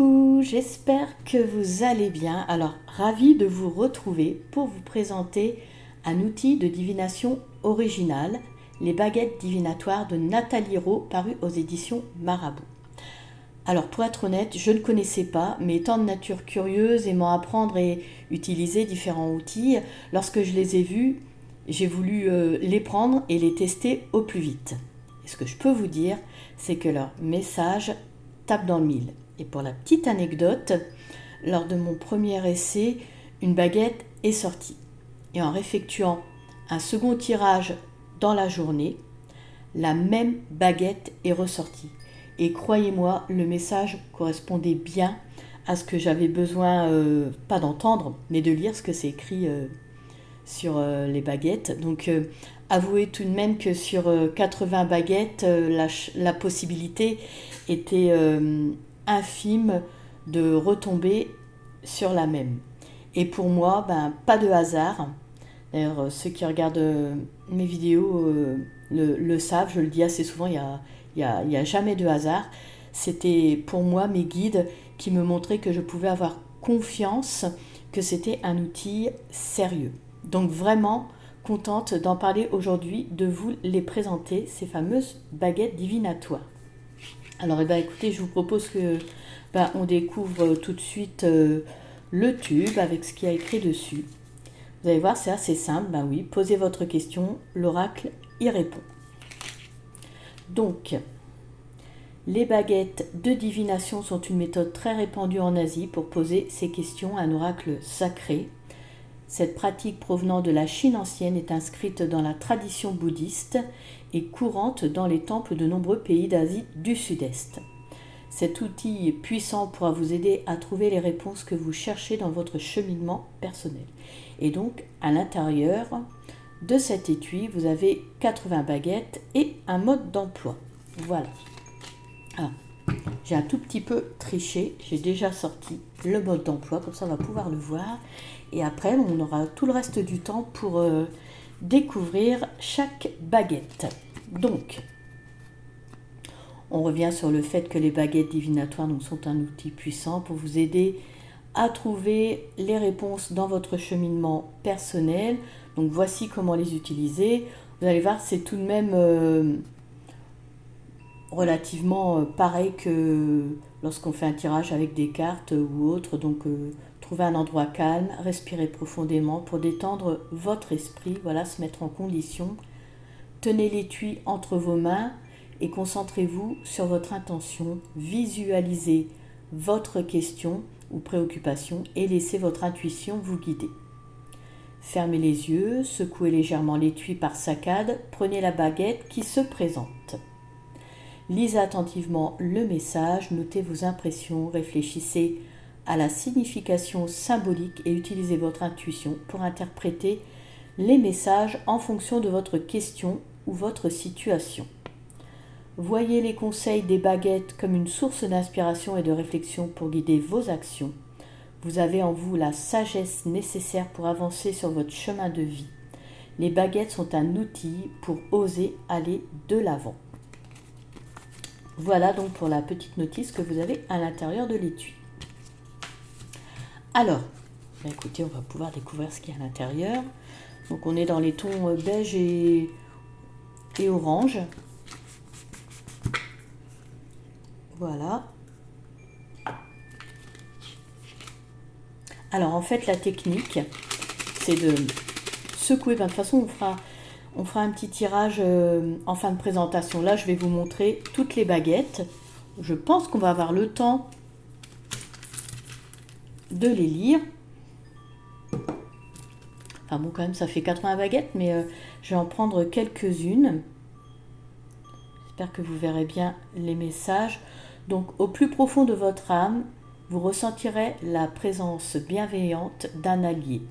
Coucou, j'espère que vous allez bien. Alors, ravi de vous retrouver pour vous présenter un outil de divination original, les baguettes divinatoires de Nathalie Rowe, paru aux éditions Marabout. Alors, pour être honnête, je ne connaissais pas, mais étant de nature curieuse, aimant apprendre et utiliser différents outils, lorsque je les ai vus, j'ai voulu les prendre et les tester au plus vite. Et ce que je peux vous dire, c'est que leur message tape dans le mille. Et pour la petite anecdote, lors de mon premier essai, une baguette est sortie. Et en effectuant un second tirage dans la journée, la même baguette est ressortie. Et croyez-moi, le message correspondait bien à ce que j'avais besoin, pas d'entendre, mais de lire ce que c'est écrit sur les baguettes. Donc, avouez tout de même que sur 80 baguettes, la possibilité était infime de retomber sur la même. Et pour moi, pas de hasard. D'ailleurs, ceux qui regardent mes vidéos le savent, je le dis assez souvent, il y a jamais de hasard. C'était pour moi mes guides qui me montraient que je pouvais avoir confiance, que c'était un outil sérieux. Donc vraiment contente d'en parler aujourd'hui, de vous les présenter, ces fameuses baguettes divinatoires. Alors écoutez, je vous propose que on découvre tout de suite le tube avec ce qu'il y a écrit dessus. Vous allez voir, c'est assez simple. Oui, posez votre question, l'oracle y répond. Donc, les baguettes de divination sont une méthode très répandue en Asie pour poser ces questions à un oracle sacré. Cette pratique provenant de la Chine ancienne est inscrite dans la tradition bouddhiste et courante dans les temples de nombreux pays d'Asie du Sud-Est. Cet outil puissant pourra vous aider à trouver les réponses que vous cherchez dans votre cheminement personnel. Et donc, à l'intérieur de cet étui, vous avez 80 baguettes et un mode d'emploi. Voilà. Alors, j'ai un tout petit peu triché, j'ai déjà sorti le mode d'emploi, comme ça on va pouvoir le voir. Et après, on aura tout le reste du temps pour découvrir chaque baguette. Donc, on revient sur le fait que les baguettes divinatoires sont un outil puissant pour vous aider à trouver les réponses dans votre cheminement personnel. Donc, voici comment les utiliser. Vous allez voir, c'est tout de même relativement pareil que lorsqu'on fait un tirage avec des cartes ou autre. Donc, trouvez un endroit calme, respirez profondément pour détendre votre esprit, voilà, se mettre en condition. Tenez l'étui entre vos mains et concentrez-vous sur votre intention. Visualisez votre question ou préoccupation et laissez votre intuition vous guider. Fermez les yeux, secouez légèrement l'étui par saccades, prenez la baguette qui se présente. Lisez attentivement le message, notez vos impressions, réfléchissez à la signification symbolique et utilisez votre intuition pour interpréter les messages en fonction de votre question ou votre situation. Voyez les conseils des baguettes comme une source d'inspiration et de réflexion pour guider vos actions. Vous avez en vous la sagesse nécessaire pour avancer sur votre chemin de vie. Les baguettes sont un outil pour oser aller de l'avant. Voilà donc pour la petite notice que vous avez à l'intérieur de l'étui. Alors, écoutez, on va pouvoir découvrir ce qu'il y a à l'intérieur. Donc on est dans les tons beige et orange. Voilà. Alors en fait la technique, c'est de secouer. De toute façon on fera un petit tirage en fin de présentation. Là je vais vous montrer toutes les baguettes. Je pense qu'on va avoir le temps de les lire. Enfin bon, quand même ça fait 80 baguettes, mais je vais en prendre quelques-unes. J'espère que vous verrez bien les messages. Donc au plus profond de votre âme, vous ressentirez la présence bienveillante d'un allié.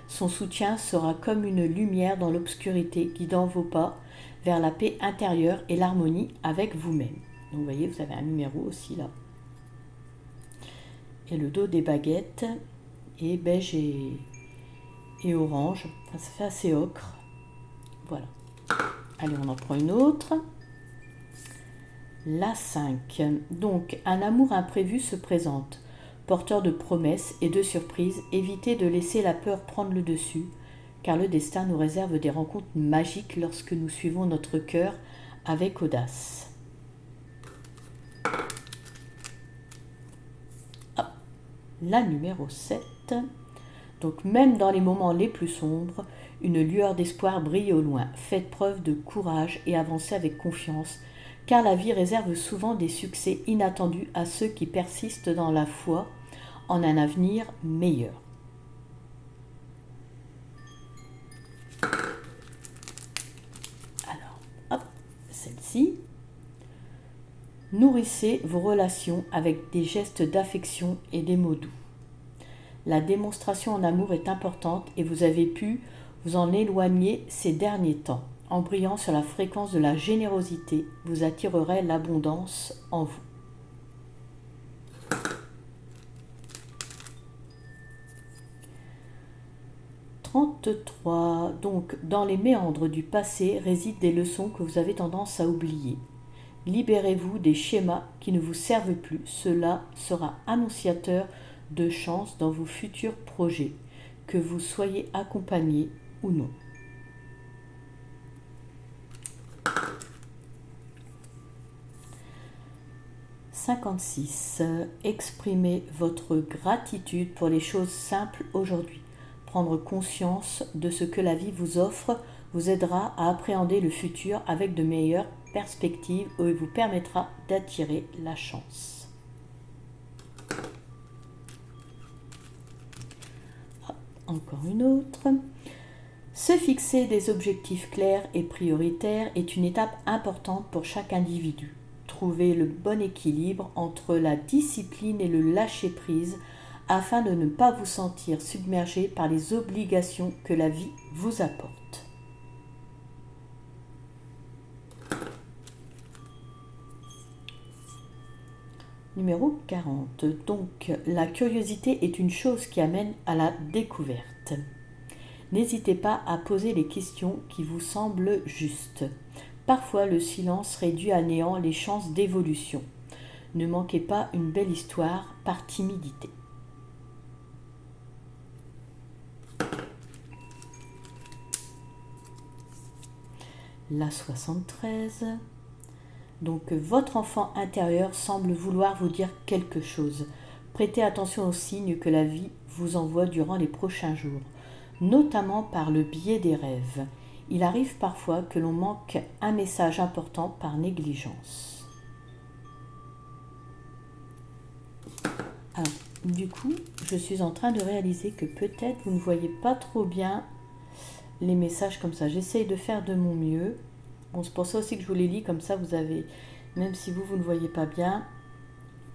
Son soutien sera comme une lumière dans l'obscurité, guidant vos pas vers la paix intérieure et l'harmonie avec vous-même. Donc vous voyez, vous avez un numéro aussi là. Et le dos des baguettes est beige et orange. Enfin, ça fait assez ocre. Voilà. Allez, on en prend une autre. La 5. Donc, un amour imprévu se présente. Porteur de promesses et de surprises, évitez de laisser la peur prendre le dessus, car le destin nous réserve des rencontres magiques lorsque nous suivons notre cœur avec audace. Ah, la numéro 7. Donc même dans les moments les plus sombres, une lueur d'espoir brille au loin. Faites preuve de courage et avancez avec confiance, car la vie réserve souvent des succès inattendus à ceux qui persistent dans la foi en un avenir meilleur. Alors, hop, celle-ci. Nourrissez vos relations avec des gestes d'affection et des mots doux. La démonstration en amour est importante et vous avez pu vous en éloigner ces derniers temps. En brillant sur la fréquence de la générosité, vous attirerez l'abondance en vous. « 33. Donc, dans les méandres du passé résident des leçons que vous avez tendance à oublier. Libérez-vous des schémas qui ne vous servent plus. Cela sera annonciateur de chance dans vos futurs projets, que vous soyez accompagné ou non. « 56. Exprimez votre gratitude pour les choses simples aujourd'hui. Prendre conscience de ce que la vie vous offre vous aidera à appréhender le futur avec de meilleures perspectives et vous permettra d'attirer la chance. Encore une autre. Se fixer des objectifs clairs et prioritaires est une étape importante pour chaque individu. Trouvez le bon équilibre entre la discipline et le lâcher-prise afin de ne pas vous sentir submergé par les obligations que la vie vous apporte. Numéro 40. Donc, la curiosité est une chose qui amène à la découverte. N'hésitez pas à poser les questions qui vous semblent justes. Parfois, le silence réduit à néant les chances d'évolution. Ne manquez pas une belle histoire par timidité. La 73. Donc votre enfant intérieur semble vouloir vous dire quelque chose. Prêtez attention aux signes que la vie vous envoie durant les prochains jours, notamment par le biais des rêves. Il arrive parfois que l'on manque un message important par négligence. Alors, du coup, je suis en train de réaliser que peut-être vous ne voyez pas trop bien les messages comme ça. J'essaye de faire de mon mieux. Bon, c'est pour ça aussi que je vous les lis, comme ça vous avez, même si vous ne voyez pas bien,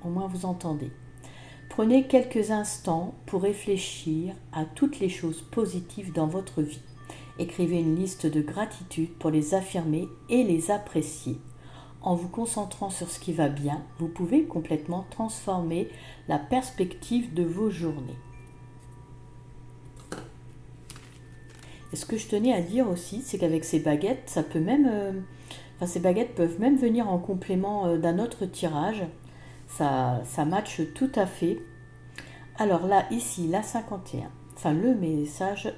au moins vous entendez. Prenez quelques instants pour réfléchir à toutes les choses positives dans votre vie. Écrivez une liste de gratitude pour les affirmer et les apprécier. En vous concentrant sur ce qui va bien, vous pouvez complètement transformer la perspective de vos journées. Et ce que je tenais à dire aussi, c'est qu'avec ces baguettes, ça peut même, ces baguettes peuvent même venir en complément d'un autre tirage. Ça matche tout à fait. Alors là, ici, la 51. Le message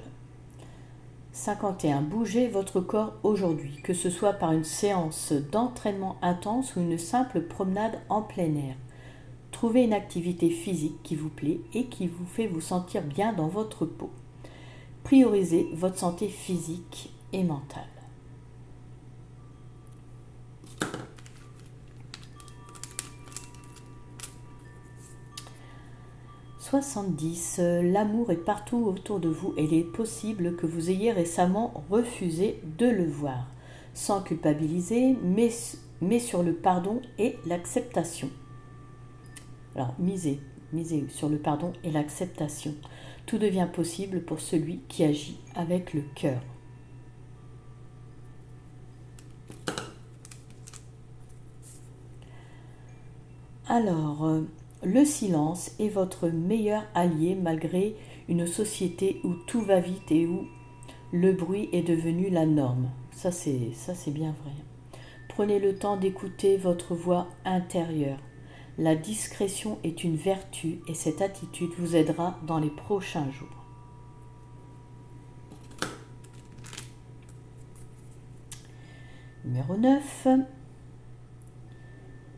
51. Bougez votre corps aujourd'hui, que ce soit par une séance d'entraînement intense ou une simple promenade en plein air. Trouvez une activité physique qui vous plaît et qui vous fait vous sentir bien dans votre peau. Priorisez votre santé physique et mentale. « 70. L'amour est partout autour de vous et il est possible que vous ayez récemment refusé de le voir. Sans culpabiliser, mais sur le pardon et l'acceptation. » Alors, misez sur le pardon et l'acceptation. Tout devient possible pour celui qui agit avec le cœur. Alors, le silence est votre meilleur allié malgré une société où tout va vite et où le bruit est devenu la norme. Ça c'est bien vrai. prenez le temps d'écouter votre voix intérieure. La discrétion est une vertu et cette attitude vous aidera dans les prochains jours. Numéro 9.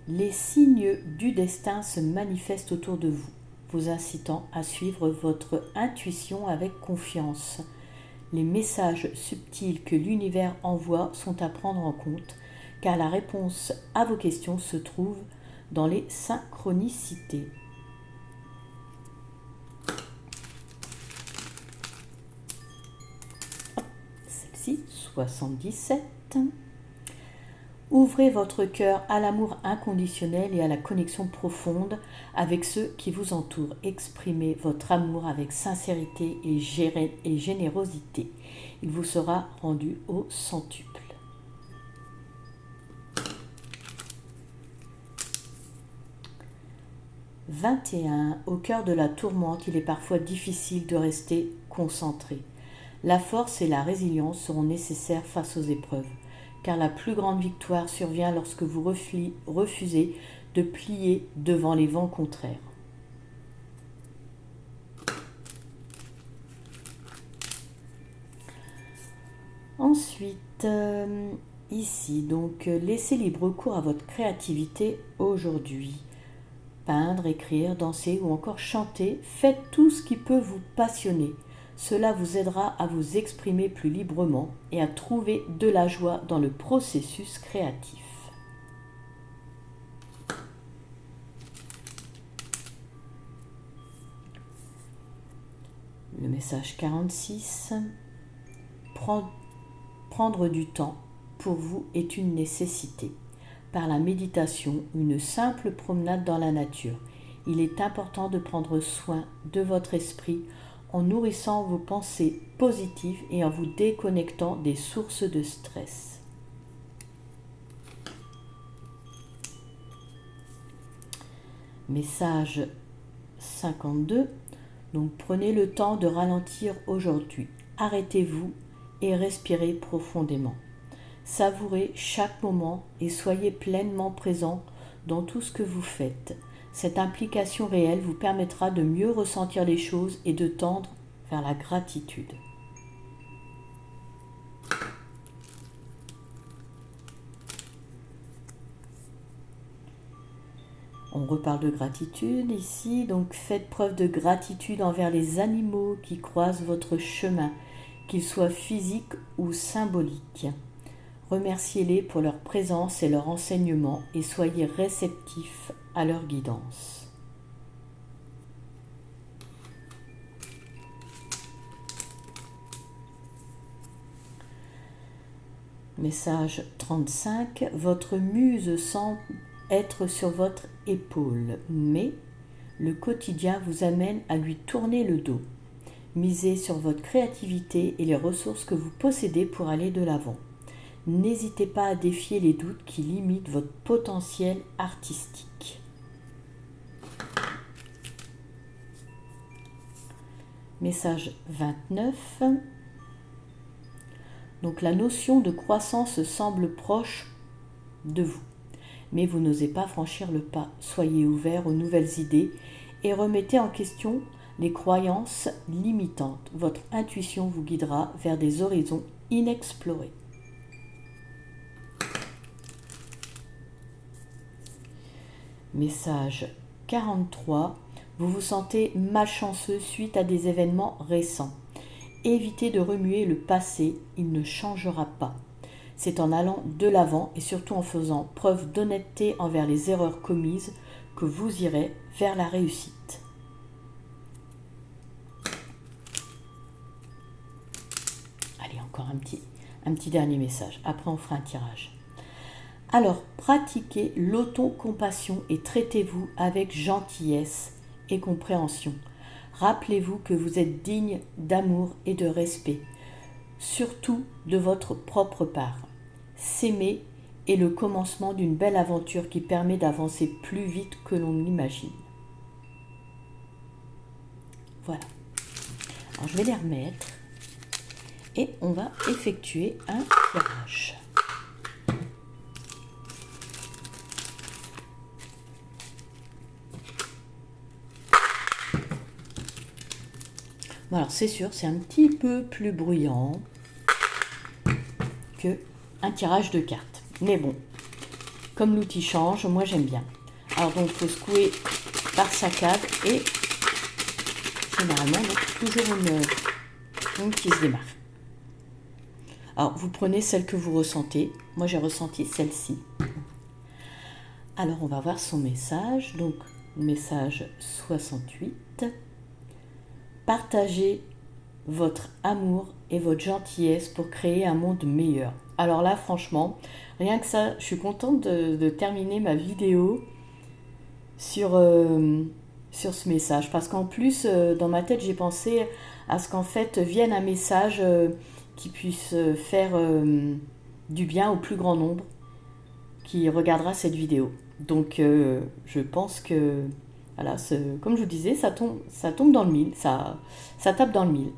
Les signes du destin se manifestent autour de vous, vous incitant à suivre votre intuition avec confiance. Les messages subtils que l'univers envoie sont à prendre en compte, car la réponse à vos questions se trouve dans les synchronicités. Celle-ci, 77. Ouvrez votre cœur à l'amour inconditionnel et à la connexion profonde avec ceux qui vous entourent. Exprimez votre amour avec sincérité et générosité. Il vous sera rendu au centuple. « 21. Au cœur de la tourmente, il est parfois difficile de rester concentré. La force et la résilience seront nécessaires face aux épreuves, car la plus grande victoire survient lorsque vous refusez de plier devant les vents contraires. Ensuite, ici, donc, laissez libre cours à votre créativité aujourd'hui. Peindre, écrire, danser ou encore chanter, faites tout ce qui peut vous passionner. Cela vous aidera à vous exprimer plus librement et à trouver de la joie dans le processus créatif. Le message 46. Prendre du temps pour vous est une nécessité. Par la méditation ou une simple promenade dans la nature, il est important de prendre soin de votre esprit en nourrissant vos pensées positives et en vous déconnectant des sources de stress. Message 52. Donc prenez le temps de ralentir aujourd'hui. Arrêtez-vous et respirez profondément. Savourez chaque moment et soyez pleinement présent dans tout ce que vous faites. Cette implication réelle vous permettra de mieux ressentir les choses et de tendre vers la gratitude. On reparle de gratitude ici, donc faites preuve de gratitude envers les animaux qui croisent votre chemin, qu'ils soient physiques ou symboliques. Remerciez-les pour leur présence et leur enseignement et soyez réceptifs à leur guidance. Message 35. Votre muse semble être sur votre épaule, mais le quotidien vous amène à lui tourner le dos. Misez sur votre créativité et les ressources que vous possédez pour aller de l'avant. N'hésitez pas à défier les doutes qui limitent votre potentiel artistique. Message 29. Donc la notion de croissance semble proche de vous, mais vous n'osez pas franchir le pas. Soyez ouvert aux nouvelles idées et remettez en question les croyances limitantes. Votre intuition vous guidera vers des horizons inexplorés. Message 43. Vous vous sentez malchanceux suite à des événements récents. Évitez de remuer le passé, il ne changera pas. C'est en allant de l'avant et surtout en faisant preuve d'honnêteté envers les erreurs commises que vous irez vers la réussite. Allez, encore un petit dernier message. Après, on fera un tirage. Alors, pratiquez l'autocompassion et traitez-vous avec gentillesse et compréhension. Rappelez-vous que vous êtes digne d'amour et de respect, surtout de votre propre part. S'aimer est le commencement d'une belle aventure qui permet d'avancer plus vite que l'on l'imagine. Voilà. Alors, je vais les remettre et on va effectuer un tirage. Bon, alors c'est sûr, c'est un petit peu plus bruyant que un tirage de cartes. Mais bon, comme l'outil change, moi j'aime bien. Alors donc, il faut secouer par saccade et généralement, donc, toujours une qui se démarre. Alors, vous prenez celle que vous ressentez. Moi, j'ai ressenti celle-ci. Alors, on va voir son message. Donc, message 68. Partagez votre amour et votre gentillesse pour créer un monde meilleur. Alors là, franchement, rien que ça, je suis contente de terminer ma vidéo sur ce message. Parce qu'en plus, dans ma tête, j'ai pensé à ce qu'en fait vienne un message qui puisse faire du bien au plus grand nombre qui regardera cette vidéo. Donc je pense que, voilà, comme je vous disais, ça tombe dans le mille, ça tape dans le mille.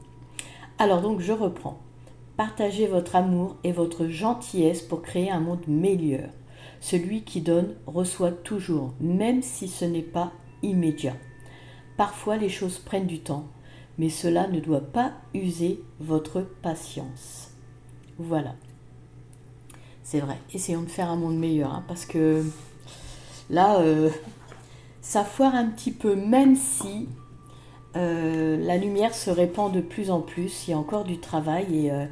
Alors donc je reprends. Partagez votre amour et votre gentillesse pour créer un monde meilleur. Celui qui donne reçoit toujours, même si ce n'est pas immédiat. Parfois les choses prennent du temps, mais cela ne doit pas user votre patience. Voilà. C'est vrai, essayons de faire un monde meilleur, hein, parce que là, ça foire un petit peu, même si la lumière se répand de plus en plus, il y a encore du travail et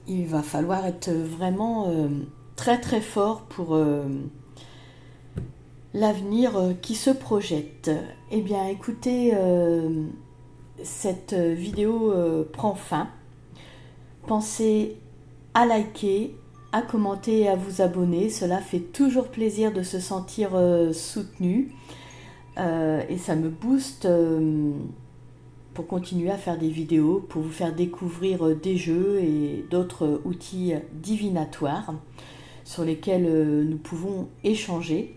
il va falloir être vraiment très très fort pour l'avenir qui se projette. Eh bien écoutez, cette vidéo prend fin. Pensez à liker, à commenter et à vous abonner. Cela fait toujours plaisir de se sentir soutenu et ça me booste pour continuer à faire des vidéos, pour vous faire découvrir des jeux et d'autres outils divinatoires sur lesquels nous pouvons échanger.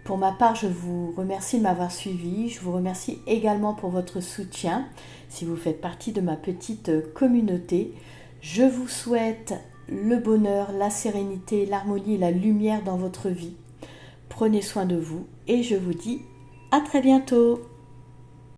Pour ma part, je vous remercie de m'avoir suivi. Je vous remercie également pour votre soutien si vous faites partie de ma petite communauté. Je vous souhaite le bonheur, la sérénité, l'harmonie et la lumière dans votre vie. Prenez soin de vous et je vous dis à très bientôt.